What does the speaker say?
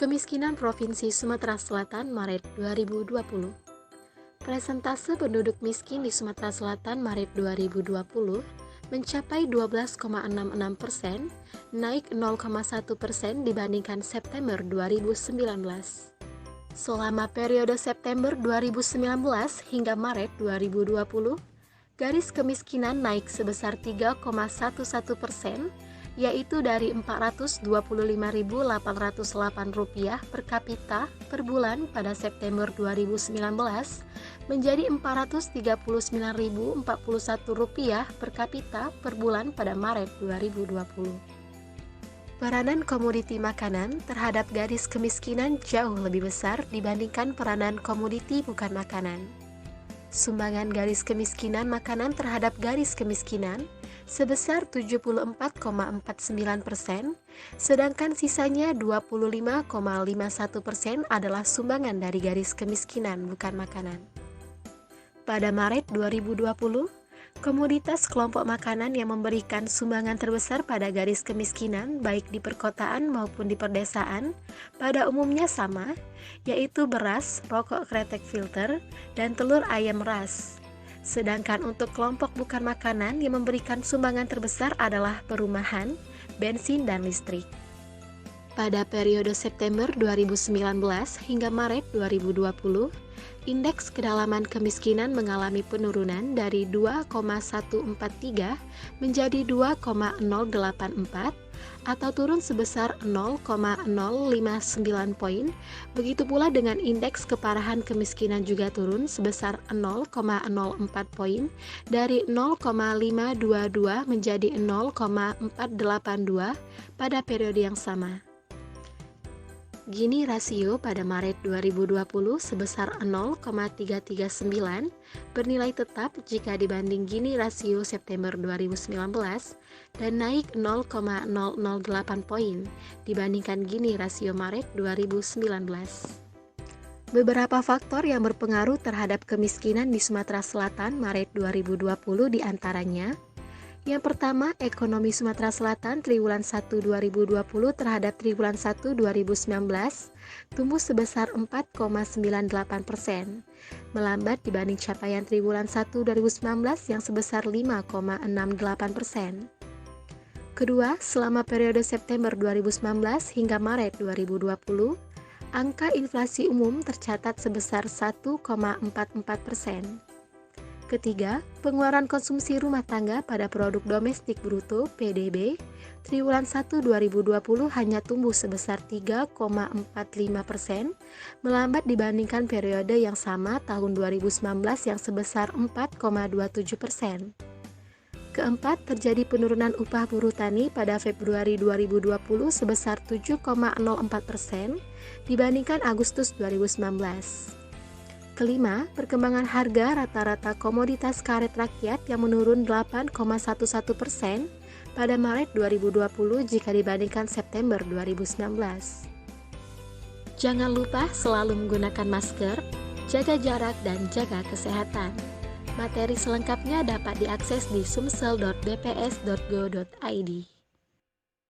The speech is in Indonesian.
Kemiskinan Provinsi Sumatera Selatan Maret 2020. Persentase penduduk miskin di Sumatera Selatan Maret 2020 mencapai 12,66%, naik 0,1% dibandingkan September 2019. Selama periode September 2019 hingga Maret 2020, garis kemiskinan naik sebesar 3,11%, yaitu dari Rp425.808 per kapita per bulan pada September 2019 menjadi Rp439.041 per kapita per bulan pada Maret 2020. Peranan komoditi makanan terhadap garis kemiskinan jauh lebih besar dibandingkan peranan komoditi bukan makanan. Sumbangan garis kemiskinan makanan terhadap garis kemiskinan sebesar 74,49%, sedangkan sisanya 25,51% adalah sumbangan dari garis kemiskinan bukan makanan. Pada Maret 2020, komoditas kelompok makanan yang memberikan sumbangan terbesar pada garis kemiskinan baik di perkotaan maupun di perdesaan pada umumnya sama, yaitu beras, rokok kretek filter, dan telur ayam ras. Sedangkan untuk kelompok bukan makanan yang memberikan sumbangan terbesar adalah perumahan, bensin, dan listrik. Pada periode September 2019 hingga Maret 2020, indeks kedalaman kemiskinan mengalami penurunan dari 2,143 menjadi 2,084 atau turun sebesar 0,059 poin. Begitu pula dengan indeks keparahan kemiskinan juga turun sebesar 0,04 poin dari 0,522 menjadi 0,482 pada periode yang sama. Gini rasio pada Maret 2020 sebesar 0,339 bernilai tetap jika dibanding Gini rasio September 2019 dan naik 0,008 poin dibandingkan Gini rasio Maret 2019. Beberapa faktor yang berpengaruh terhadap kemiskinan di Sumatera Selatan Maret 2020 diantaranya: yang pertama, ekonomi Sumatera Selatan triwulan 1 2020 terhadap triwulan 1 2019 tumbuh sebesar 4,98%, melambat dibanding capaian triwulan 1 2019 yang sebesar 5,68%. Kedua, selama periode September 2019 hingga Maret 2020, angka inflasi umum tercatat sebesar 1,44%. Ketiga, pengeluaran konsumsi rumah tangga pada produk domestik bruto (PDB) triwulan 1 2020 hanya tumbuh sebesar 3,45%, melambat dibandingkan periode yang sama tahun 2019 yang sebesar 4,27%. Keempat, terjadi penurunan upah buruh tani pada Februari 2020 sebesar 7,04% dibandingkan Agustus 2019. Kelima, perkembangan harga rata-rata komoditas karet rakyat yang menurun 8,11% pada Maret 2020 jika dibandingkan September 2019. Jangan lupa selalu menggunakan masker, jaga jarak, dan jaga kesehatan. Materi selengkapnya dapat diakses di sumsel.bps.go.id.